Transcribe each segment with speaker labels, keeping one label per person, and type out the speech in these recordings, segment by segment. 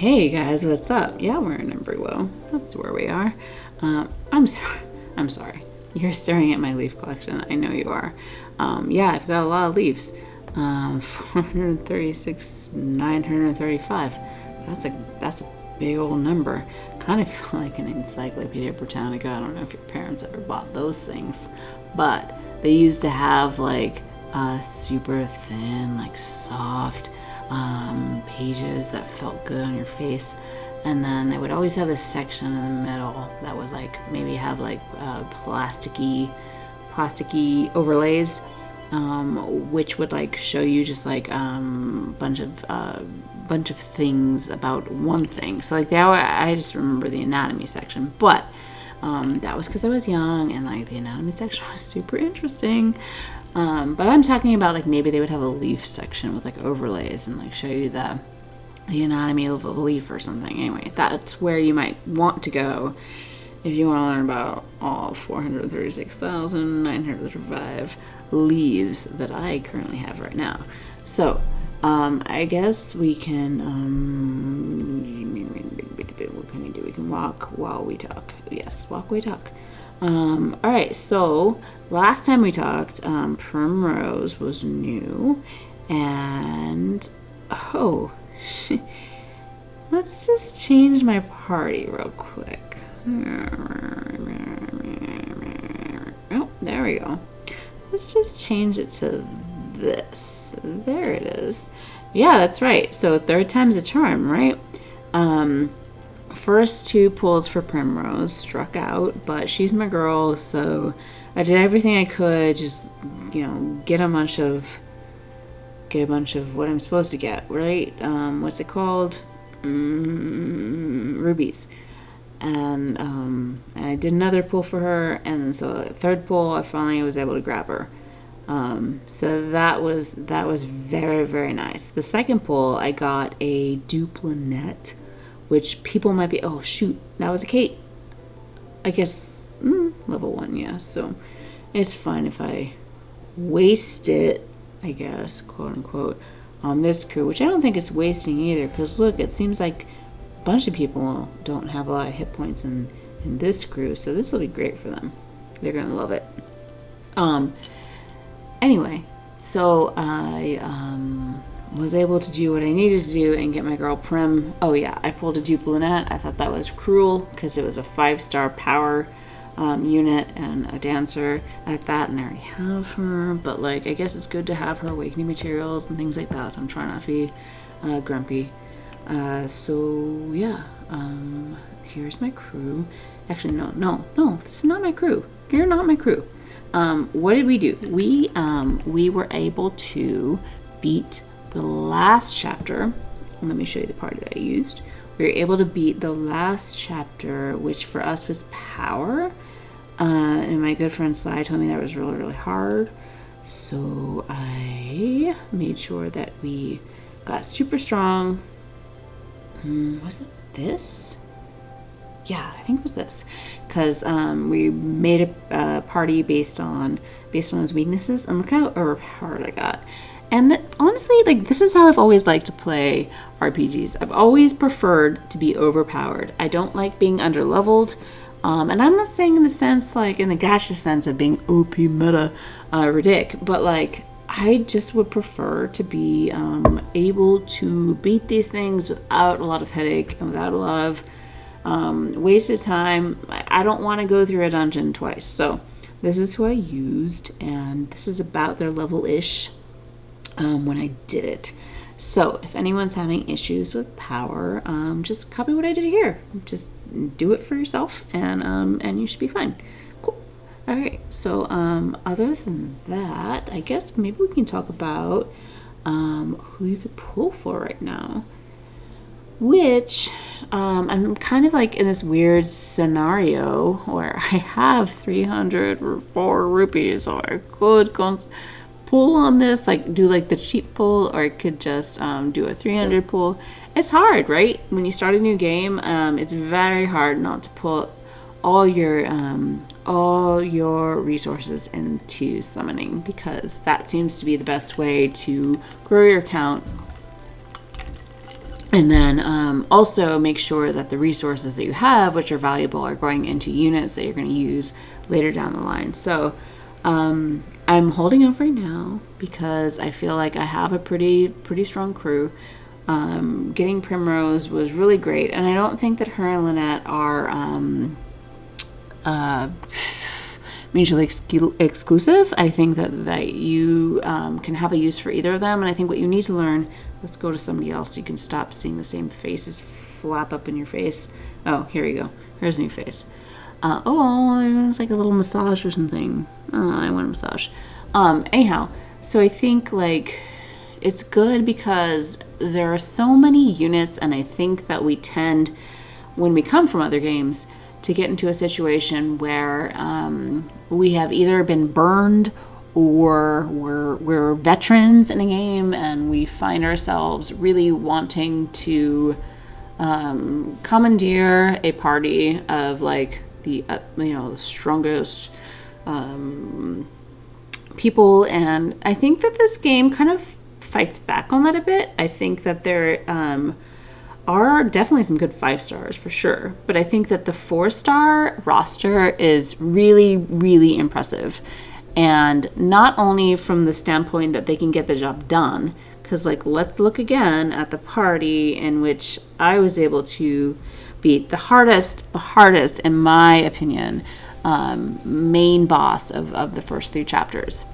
Speaker 1: Hey guys, what's up? Yeah, we're in Emberglow. That's where we are. I'm sorry. I'm sorry. You're staring at my leaf collection. I know you are. Yeah, I've got a lot of leaves. 436, 935. That's a big old number. Kind of feel like an Encyclopedia Britannica. I don't know if your parents ever bought those things, but they used to have like super thin, like soft pages that felt good on your face, and then they would always have this section in the middle that would like maybe have like plasticky overlays, which would like show you just like bunch of things about one thing. So like I just remember the anatomy section, but that was because I was young and like the anatomy section was super interesting. But I'm talking about like maybe they would have a leaf section with like overlays and like show you the anatomy of a leaf or something. Anyway, that's where you might want to go if you want to learn about all 436,935 leaves that I currently have right now. So I guess we can what can we do? We can walk while we talk. Yes, walk while we talk. Alright, so last time we talked, Primrose was new, and let's just change my party real quick. Oh, there we go. Let's just change it to this. There it is. Yeah, that's right. So third time's a charm, right? First two pulls for Primrose struck out, but she's my girl, so I did everything I could, just get a bunch of what I'm supposed to get, right? What's it called? Rubies. And I did another pull for her, and so third pull I finally was able to grab her. So that was very, very nice. The second pull I got a Duplanet, which people might be, oh shoot, that was a Kate. I guess level 1, yeah. So it's fine if I waste it, I guess, quote unquote, on this crew, which I don't think it's wasting either, because look, it seems like a bunch of people don't have a lot of hit points in this crew, so this will be great for them. They're gonna love it. Anyway, so I was able to do what I needed to do and get my girl Prim. Oh yeah, I pulled a Duplanet. I thought that was cruel because it was a 5-star power unit and a dancer at that, and I already have her, but like I guess it's good to have her awakening materials and things like that, so I'm trying not to be grumpy. So yeah, here's my crew. Actually, no, this is not my crew. You're not my crew. What did we do? We were able to beat the last chapter. Let me show you the party that I used. We were able to beat the last chapter, which for us was power. And my good friend Sly told me that was really, really hard. So I made sure that we got super strong. Was it this? Yeah, I think it was this, because we made a party based on his weaknesses, and look how hard I got. And honestly, like, this is how I've always liked to play RPGs. I've always preferred to be overpowered. I don't like being underleveled, and I'm not saying in the sense, like in the gacha sense of being OP meta ridic, but like I just would prefer to be able to beat these things without a lot of headache and without a lot of wasted time. I don't want to go through a dungeon twice. So this is who I used, and this is about their level-ish when I did it. So if anyone's having issues with power, just copy what I did here. Just do it for yourself, and you should be fine. Cool. All right. So other than that, I guess maybe we can talk about who you could pull for right now. Which I'm kind of like in this weird scenario where I have 304 rupees, so I could pull on this, like do like the cheap pull, or I could just do a 300 pull. It's hard, right? When you start a new game, it's very hard not to put all your resources into summoning, because that seems to be the best way to grow your account And then also make sure that the resources that you have, which are valuable, are going into units that you're going to use later down the line. So I'm holding off right now because I feel like I have a pretty strong crew. Getting Primrose was really great, and I don't think that her and Lynette are mutually exclusive. I think that you can have a use for either of them, and I think what you need to learn. Let's go to somebody else so you can stop seeing the same faces flap up in your face. Oh, here you go. Here's a new face. It's like a little massage or something. Oh, I want a massage. Anyhow, so I think like it's good because there are so many units, and I think that we tend, when we come from other games, to get into a situation where we have either been burned or we're veterans in a game, and we find ourselves really wanting to commandeer a party of like the strongest people. And I think that this game kind of fights back on that a bit. I think that there are definitely some good 5 stars for sure, but I think that the 4-star roster is really, really impressive. And not only from the standpoint that they can get the job done, because like let's look again at the party in which I was able to beat the hardest in my opinion main boss of the first 3 chapters.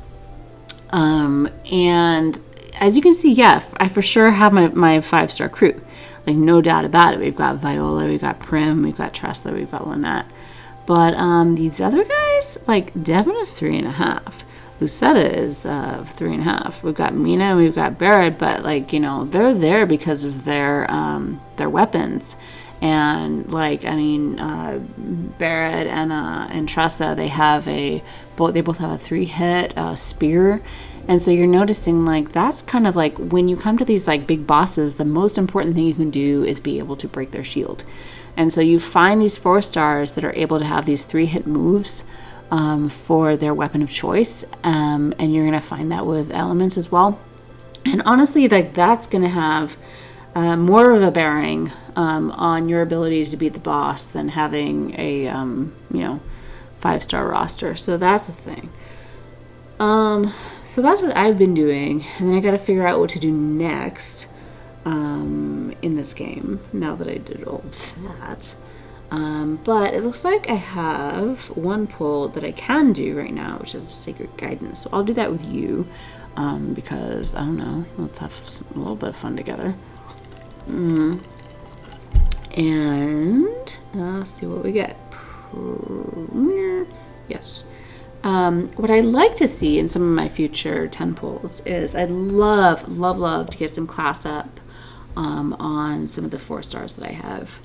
Speaker 1: And as you can see, yeah, I for sure have my 5-star crew, like no doubt about it. We've got Viola, we've got Prim, we've got Tressa, we've got Lynette. But these other guys, like Devin is 3.5. Lucetta is 3.5. We've got Mina and we've got Barrett, but like, they're there because of their weapons. And like, I mean, Barrett and Tressa, they both have a 3-hit spear. And so you're noticing like that's kind of like when you come to these like big bosses, the most important thing you can do is be able to break their shield. And so you find these 4 stars that are able to have these 3-hit moves for their weapon of choice. And you're going to find that with elements as well. And honestly, like that's going to have more of a bearing on your ability to beat the boss than having a 5-star roster. So that's the thing. So that's what I've been doing, and then I got to figure out what to do next in this game now that I did all that. But it looks like I have one pull that I can do right now, which is Sacred Guidance. So I'll do that with you because, I don't know, let's have a little bit of fun together. And let's see what we get. Yes. What I'd like to see in some of my future 10 pulls is I'd love to get some class up on some of the 4 stars that I have.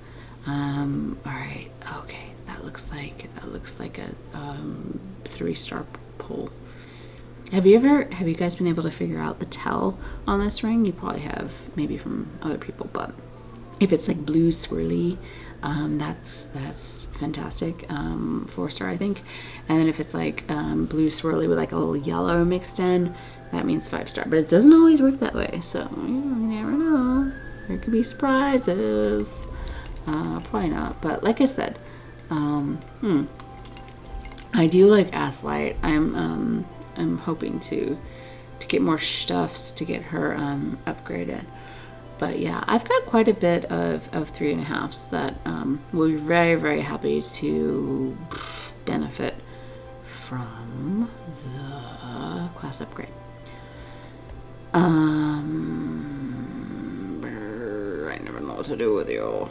Speaker 1: All right, okay, that looks like a 3-star pull. Have you guys been able to figure out the tell on this ring? You probably have, maybe from other people, but if it's like blue swirly, that's fantastic. 4-star, I think. And then if it's like blue swirly with like a little yellow mixed in, that means 5-star. But it doesn't always work that way, so you never know. There could be surprises. Probably not, but like I said, I do like Aslight. I'm hoping to get more stuffs to get her upgraded. But yeah, I've got quite a bit of 3.5s that will be very, very happy to benefit from the class upgrade. I never know what to do with you.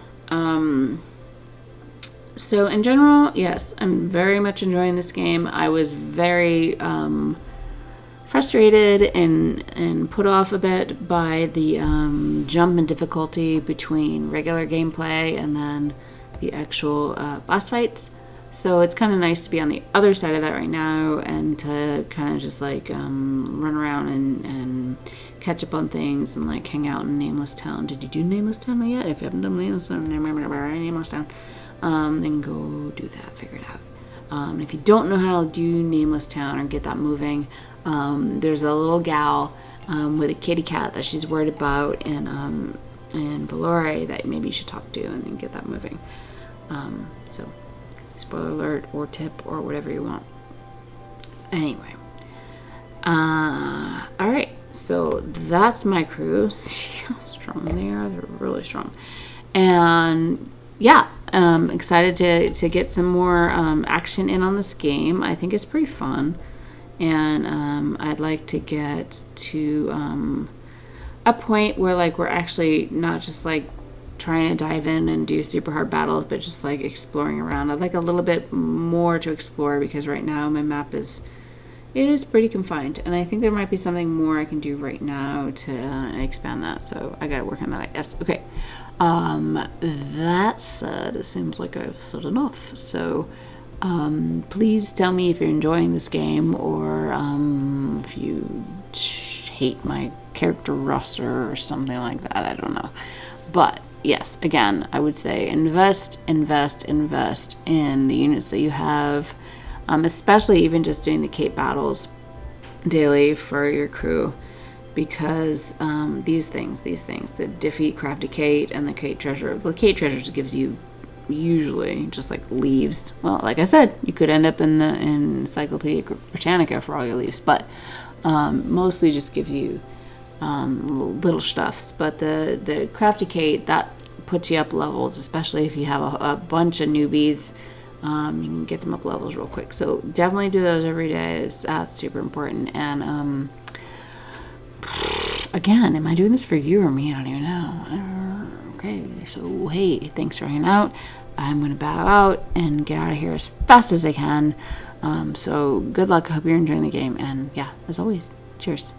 Speaker 1: So in general, yes, I'm very much enjoying this game. I was very frustrated and put off a bit by the jump in difficulty between regular gameplay and then the actual boss fights. So it's kind of nice to be on the other side of that right now and to kind of just like run around and catch up on things and like hang out in Nameless Town. Did you do Nameless Town yet? If you haven't done Nameless Town, then go do that. Figure it out. If you don't know how to do Nameless Town or get that moving, there's a little gal with a kitty cat that she's worried about, and in Valore that maybe you should talk to and then get that moving. So, spoiler alert or tip or whatever you want. Anyway. Alright, so that's my crew. See how strong they are? They're really strong. And yeah, excited to get some more action in on this game. I think it's pretty fun. And I'd like to get to a point where like we're actually not just like trying to dive in and do super hard battles, but just like exploring around. I'd like a little bit more to explore because right now my map is pretty confined, and I think there might be something more I can do right now to expand that, so I gotta work on that, I guess. Okay, that said, it seems like I've said enough, so please tell me if you're enjoying this game, or if you hate my character roster or something like that, I don't know. But yes, again, I would say invest in the units that you have, especially even just doing the Kate battles daily for your crew, because these things, the defeat crafty Kate and the Kate treasure. The Kate treasure just gives you usually just like leaves. Well, like I said, you could end up in Encyclopedia Britannica for all your leaves, but mostly just gives you little stuffs. But the crafty Kate, that puts you up levels, especially if you have a bunch of newbies. You can get them up levels real quick. So definitely do those every day. That's super important. And again, am I doing this for you or me? I don't even know. Okay, so hey, thanks for hanging out. I'm going to bow out and get out of here as fast as I can. So good luck. I hope you're enjoying the game. And yeah, as always, cheers.